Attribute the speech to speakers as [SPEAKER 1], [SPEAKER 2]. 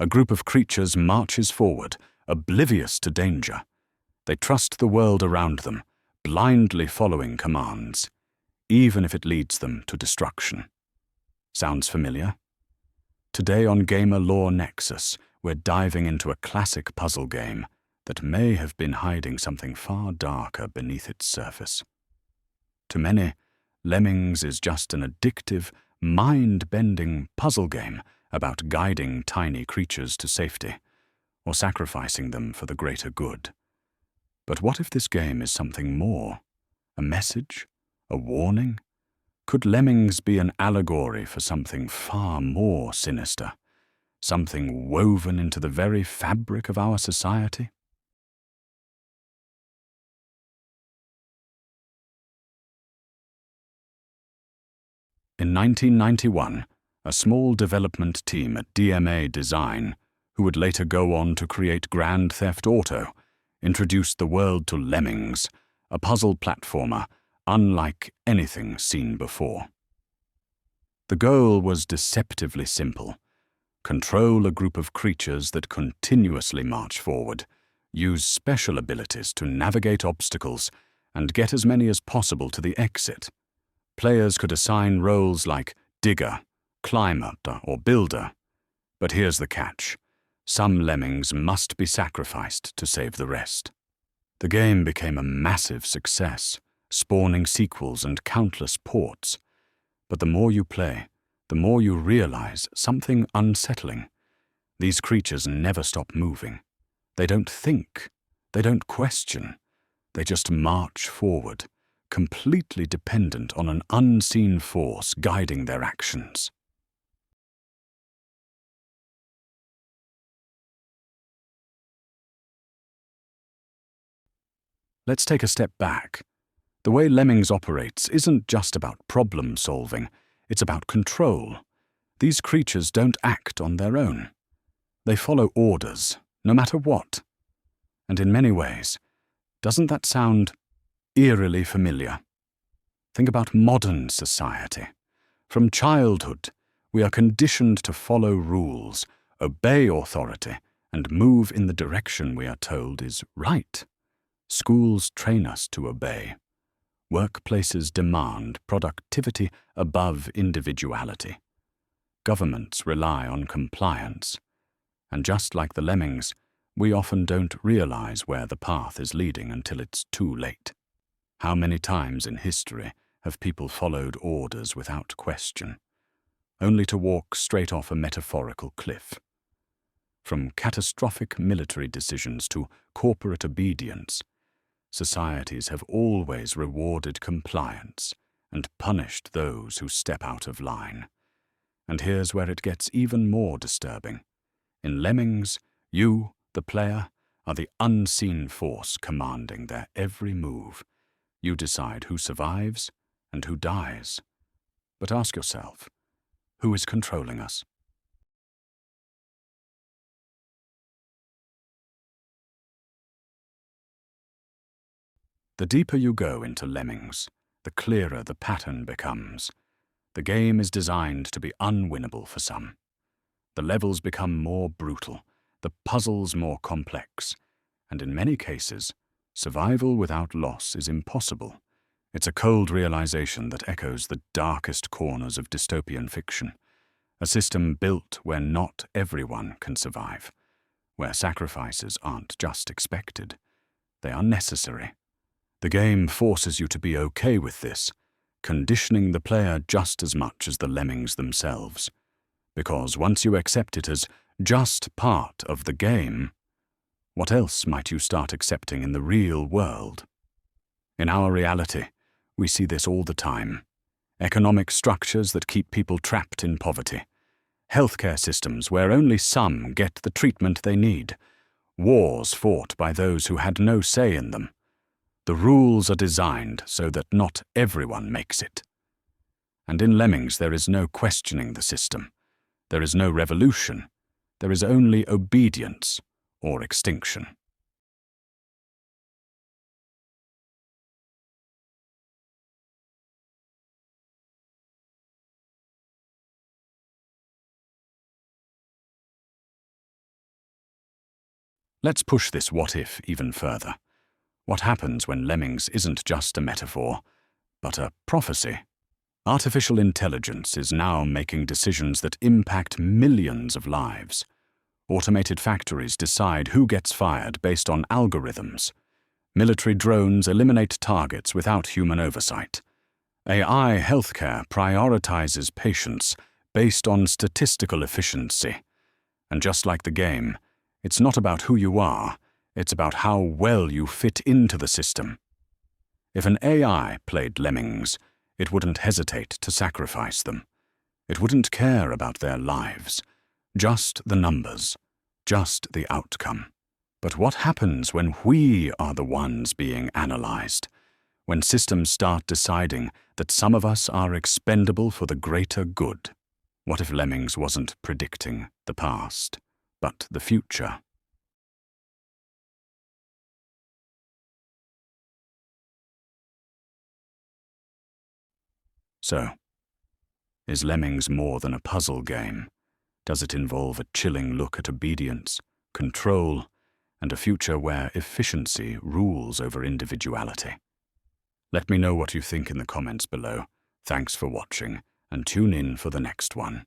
[SPEAKER 1] A group of creatures marches forward, oblivious to danger. They trust the world around them, blindly following commands, even if it leads them to destruction. Sounds familiar? Today on Gamer Lore Nexus, we're diving into a classic puzzle game that may have been hiding something far darker beneath its surface. To many, Lemmings is just an addictive, mind-bending puzzle game about guiding tiny creatures to safety, or sacrificing them for the greater good. But what if this game is something more? A message? A warning? Could Lemmings be an allegory for something far more sinister? Something woven into the very fabric of our society? In 1991, a small development team at DMA Design, who would later go on to create Grand Theft Auto, introduced the world to Lemmings, a puzzle platformer unlike anything seen before. The goal was deceptively simple: control a group of creatures that continuously march forward, use special abilities to navigate obstacles, and get as many as possible to the exit. Players could assign roles like digger, climber, or builder. But here's the catch: some Lemmings must be sacrificed to save the rest. The game became a massive success, spawning sequels and countless ports. But the more you play, the more you realize something unsettling. These creatures never stop moving. They don't think. They don't question. They just march forward, completely dependent on an unseen force guiding their actions. Let's take a step back. The way Lemmings operates isn't just about problem solving, it's about control. These creatures don't act on their own. They follow orders, no matter what. And in many ways, doesn't that sound eerily familiar? Think about modern society. From childhood, we are conditioned to follow rules, obey authority, and move in the direction we are told is right. Schools train us to obey. Workplaces demand productivity above individuality. Governments rely on compliance. And just like the Lemmings, we often don't realize where the path is leading until it's too late. How many times in history have people followed orders without question, only to walk straight off a metaphorical cliff? From catastrophic military decisions to corporate obedience, societies have always rewarded compliance and punished those who step out of line. And here's where it gets even more disturbing. In Lemmings, you, the player, are the unseen force commanding their every move. You decide who survives and who dies. But ask yourself, who is controlling us? The deeper you go into Lemmings, the clearer the pattern becomes. The game is designed to be unwinnable for some. The levels become more brutal, the puzzles more complex, and in many cases, survival without loss is impossible. It's a cold realization that echoes the darkest corners of dystopian fiction. A system built where not everyone can survive, where sacrifices aren't just expected, they are necessary. The game forces you to be okay with this, conditioning the player just as much as the Lemmings themselves. Because once you accept it as just part of the game, what else might you start accepting in the real world? In our reality, we see this all the time. Economic structures that keep people trapped in poverty. Healthcare systems where only some get the treatment they need. Wars fought by those who had no say in them. The rules are designed so that not everyone makes it. And in Lemmings there is no questioning the system. There is no revolution. There is only obedience or extinction. Let's push this what-if even further. What happens when Lemmings isn't just a metaphor, but a prophecy? Artificial intelligence is now making decisions that impact millions of lives. Automated factories decide who gets fired based on algorithms. Military drones eliminate targets without human oversight. AI healthcare prioritizes patients based on statistical efficiency. And just like the game, it's not about who you are, it's about how well you fit into the system. If an AI played Lemmings, it wouldn't hesitate to sacrifice them. It wouldn't care about their lives, just the numbers, just the outcome. But what happens when we are the ones being analyzed? When systems start deciding that some of us are expendable for the greater good? What if Lemmings wasn't predicting the past, but the future? So, is Lemmings more than a puzzle game? Does it involve a chilling look at obedience, control, and a future where efficiency rules over individuality? Let me know what you think in the comments below. Thanks for watching, and tune in for the next one.